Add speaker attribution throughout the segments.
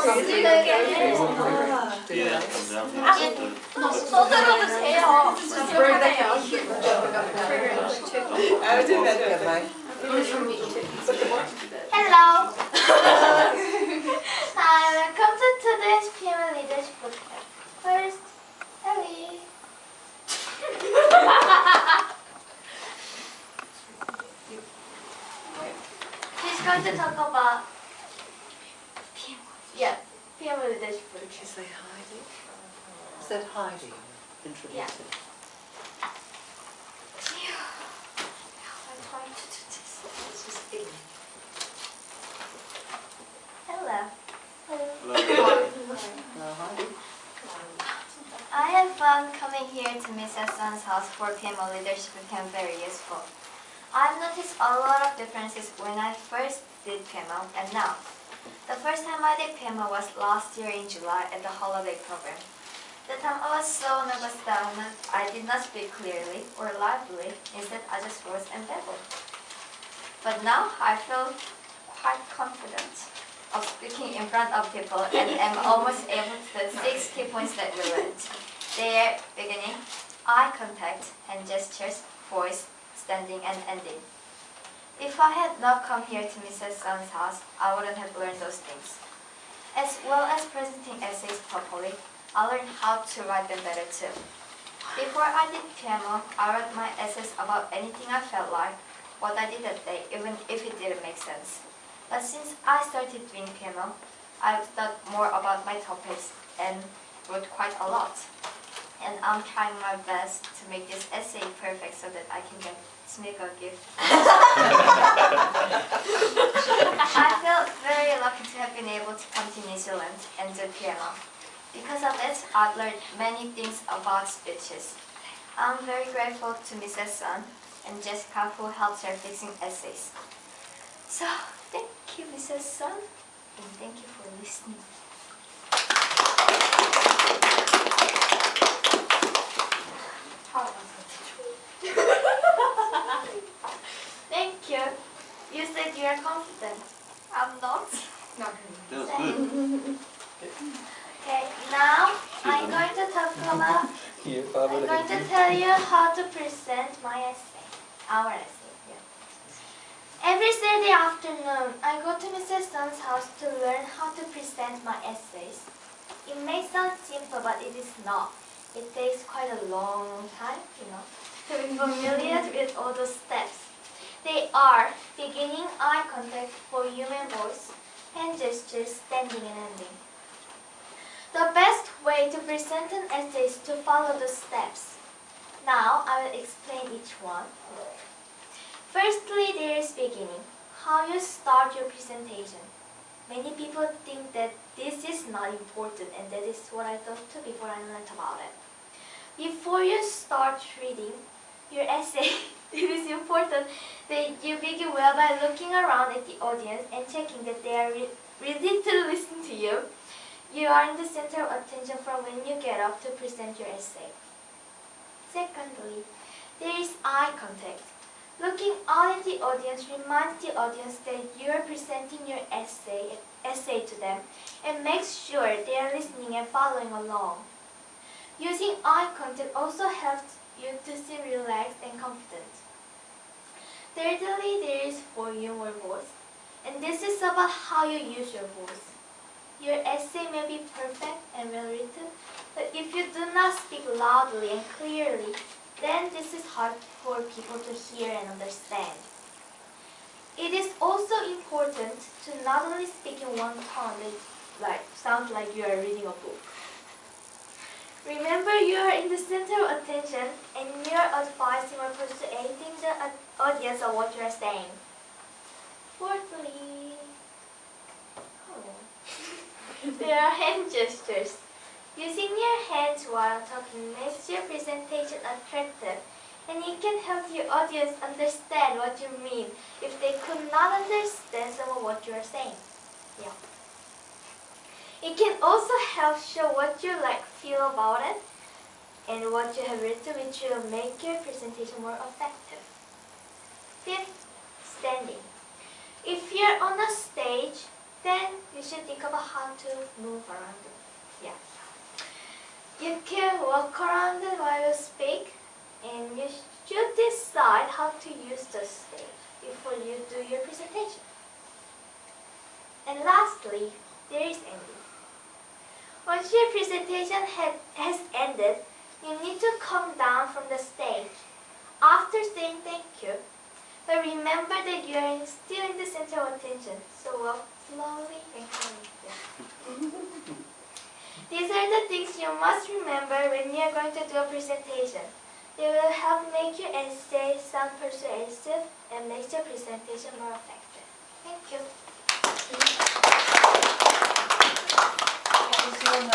Speaker 1: 소주로 드세요. Hello. Hi, welcome to today's PMO leadership bootcamp. First, Ellie. She's going to talk about PMO. Yeah, PMO leadership bootcamp.
Speaker 2: Should say Heidi? Is that Heidi? Introduce
Speaker 1: Yeah.
Speaker 2: it.
Speaker 1: I'm trying to do this.
Speaker 2: This is Iggy.
Speaker 1: Hello.
Speaker 2: Hello, Heidi.
Speaker 1: I have found coming here to Miss Son's house for PMO leadership became very useful. I've noticed a lot of differences when I first did PMO and now. The first time I did PMO was last year in July at the holiday program. That time I was so nervous that I did not speak clearly or lively. Instead, I just froze and babbled. But now I feel quite confident of speaking in front of people and am almost able to do 6 key points that we learned. They are beginning, eye contact, hand gestures, voice, standing, and ending. If I had not come here to Mrs. Sun's house, I wouldn't have learned those things. As well as presenting essays properly, I learned how to write them better too. Before I did PMO, I wrote my essays about anything I felt like, what I did that day, even if it didn't make sense. But since I started doing PMO, I've thought more about my topics and wrote quite a lot. And I'm trying my best to make this essay perfect so that I can get Smiggle gift. I felt very lucky to have been able to come to New Zealand and do PMO. Because of it, I've learned many things about speeches. I'm very grateful to Mrs. Sun and Jessica who helped her fixing essays. So, thank you, Mrs. Sun, and thank you for listening. Thank you. You said you are confident. I'm not.
Speaker 2: That was
Speaker 1: Same.
Speaker 2: good.
Speaker 1: Okay, now I'm going to talk about. I'm going to tell you how to present my essay. Our essay. Yeah. Every Saturday afternoon, I go to Mrs. Sun's house to learn how to present my essays. It may sound simple, but it is not. It takes quite a long time, to be familiar with all those steps. They are beginning, eye contact for human voice, hand gestures, standing and ending. The best way to present an essay is to follow the steps. Now I will explain each one. Firstly, there is beginning, how you start your presentation. Many people think that this is not important, and that is what I thought too before I learned about it. Before you start reading your essay, it is important that you begin well by looking around at the audience and checking that they are ready to listen to you. You are in the center of attention from when you get up to present your essay. Secondly, there is eye contact. Looking out at the audience reminds the audience that you are presenting your essay to them and makes sure they are listening and following along. Using eye contact also helps you to seem relaxed and confident. Thirdly, there is volume or voice, and this is about how you use your voice. Your essay may be perfect and well written, but if you do not speak loudly and clearly, then this is hard for people to hear and understand. It is also important to not only speak in one tone that sounds like you are reading a book. Remember, you are in the center of attention and you are advising or persuading the audience of what you are saying. Fourthly, there are hand gestures. Using your hands while talking makes your presentation attractive, and it can help your audience understand what you mean if they could not understand some of what you are saying. Yeah. It can also help show what you feel about it and what you have written, which will make your presentation more effective. Fifth, standing. If you're on a stage, then you should think about how to move around it. Yeah. You can walk around it while you speak, and you should decide how to use the stage before you do your presentation. And lastly, there is ending. Once your presentation has ended, you need to come down from the stage after saying thank you. But remember that you are still in the center of attention, so walk slowly and calmly. These are the things you must remember when you are going to do a presentation. They will help make your essay sound persuasive and make your presentation more effective. Thank you.
Speaker 2: What was your name?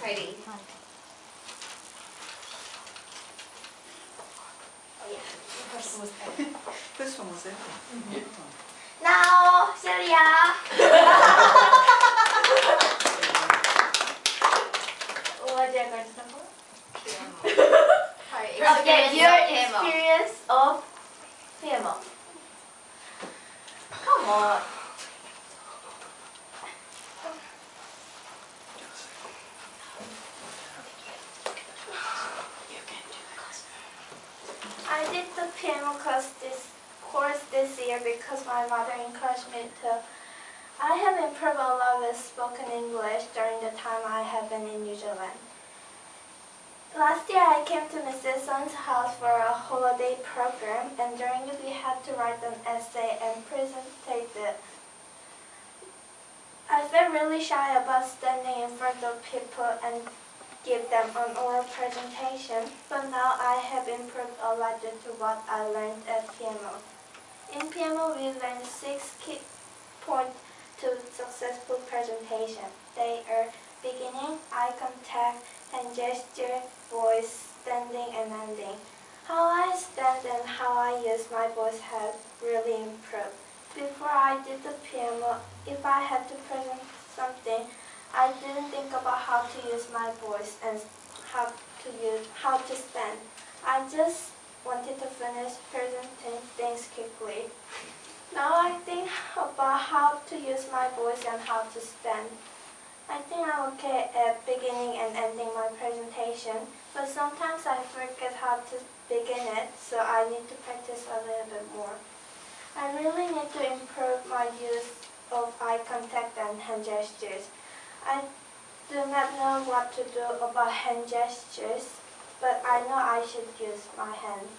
Speaker 3: Heidi.
Speaker 1: Oh yeah.
Speaker 2: This one was it.
Speaker 1: Now, Celia. What are you going to talk about? Okay, your experience of PMO. Come on. I did the PMO course this year because my mother encouraged me to. I have improved a lot with spoken English during the time I have been in New Zealand. Last year I came to Mrs. Sun's house for a holiday program, and during it we had to write an essay and present it. I felt really shy about standing in front of people and give them an oral presentation, but now I have improved a lot due to what I learned at PMO. In PMO we learned 6 key points to successful presentation. They are beginning, eye contact, hand gesture, voice, standing, and ending. How I stand and how I use my voice has really improved. Before I did the PMO, if I had to present something, I didn't think about how to use my voice and how to stand. I just wanted to finish presenting things quickly. Now I think about how to use my voice and how to stand. I think I'm okay at beginning and ending my presentation, but sometimes I forget how to begin it, so I need to practice a little bit more. I really need to improve my use of eye contact and hand gestures. I do not know what to do about hand gestures, but I know I should use my hands.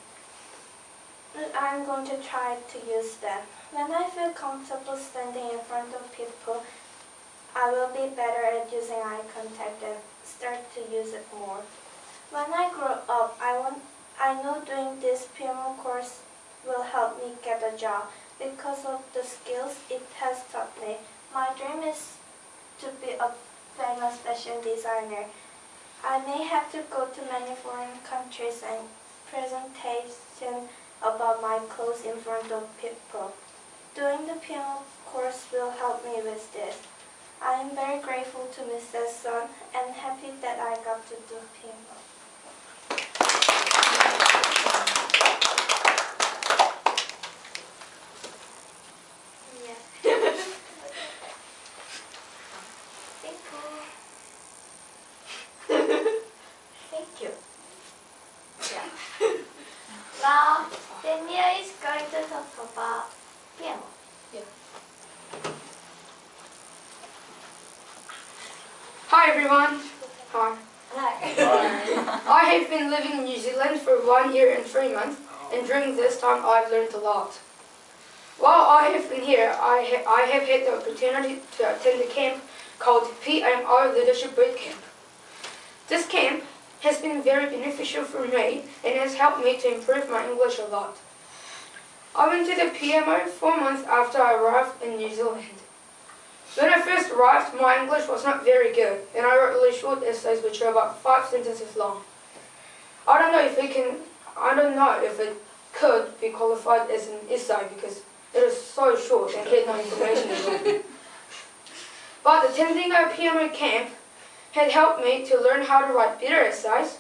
Speaker 1: I'm going to try to use them. When I feel comfortable standing in front of people, I will be better at using eye contact and start to use it more. When I grow up, I know doing this PMO course will help me get a job because of the skills it has taught me. My dream is to be a famous fashion designer. I may have to go to many foreign countries and presentation about my clothes in front of people. Doing the PMO course will help me with this. I am very grateful to Mrs. Sun and happy that I got to do PMO. Thank you. Yeah. Now, Daniel is going to talk about PMO.
Speaker 4: Hi everyone. Hi. I have been living in New Zealand for 1 year and 3 months, and during this time I've learned a lot. While I have been here, I have had the opportunity to attend a camp called PMO Leadership Bootcamp. This camp has been very beneficial for me and has helped me to improve my English a lot. I went to the PMO 4 months after I arrived in New Zealand. When I first arrived, my English was not very good, and I wrote really short essays which were about 5 sentences long. I don't know if it could be qualified as an essay because it is so short and had no information at all. But attending a PMO camp had helped me to learn how to write better essays,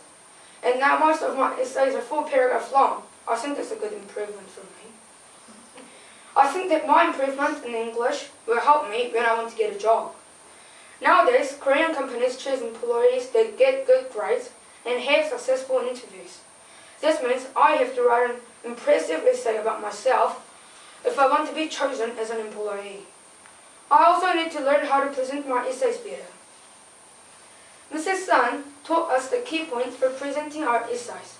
Speaker 4: and now most of my essays are 4 paragraphs long. I think that's a good improvement for me. I think that my improvement in English will help me when I want to get a job. Nowadays, Korean companies choose employees that get good grades and have successful interviews. This means I have to write an impressive essay about myself if I want to be chosen as an employee. I also need to learn how to present my essays better. Mrs. Sun taught us the key points for presenting our essays.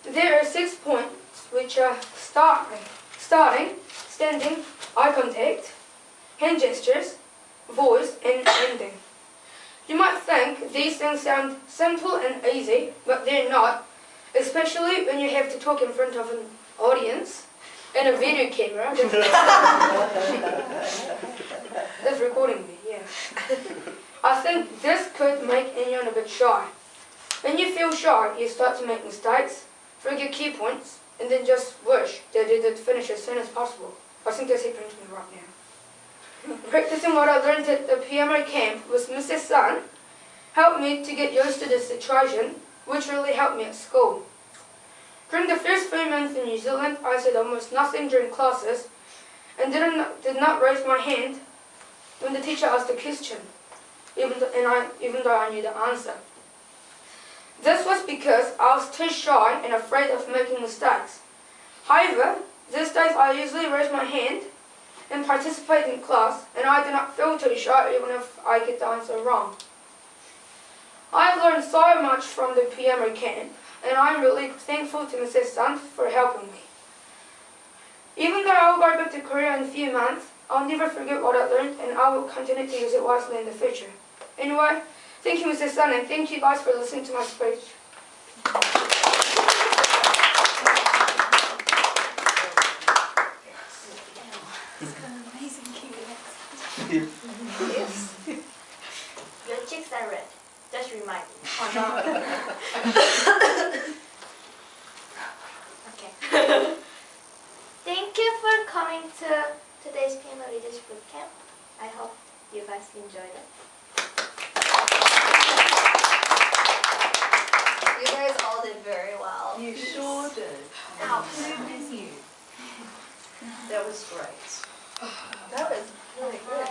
Speaker 4: There are 6 points, which are starting, standing, eye contact, hand gestures, voice, and ending. You might think these things sound simple and easy, but they're not, especially when you have to talk in front of an audience and a video camera that's recording me, yeah. I think this could make anyone a bit shy. When you feel shy, you start to make mistakes, forget key points, and then just wish that you did finish as soon as possible. I think that's happening to me right now. Practicing what I learned at the PMO camp with Mrs. Sun helped me to get used to the situation, which really helped me at school. During the first 3 months in New Zealand, I said almost nothing during classes and did not raise my hand when the teacher asked a question, even though I knew the answer. This was because I was too shy and afraid of making mistakes. However, these days I usually raise my hand and participate in class, and I do not feel too shy even if I get the answer wrong. I have learned so much from the PMO camp, and I am really thankful to Mrs. Sun for helping me. Even though I will go back to Korea in a few months, I'll never forget what I learned, and I will continue to use it wisely in the future. Anyway, thank you, Mrs. Sun, and thank you guys for listening to my speech.
Speaker 2: Yes.
Speaker 1: Your cheeks are red. Just remind me.
Speaker 4: Oh no.
Speaker 1: Okay. Thank you for coming to today's PMO Leadership Bootcamp. I hope you guys enjoyed it.
Speaker 3: You guys all did very well.
Speaker 2: You sure did. Including you. That was great.
Speaker 3: That was really good.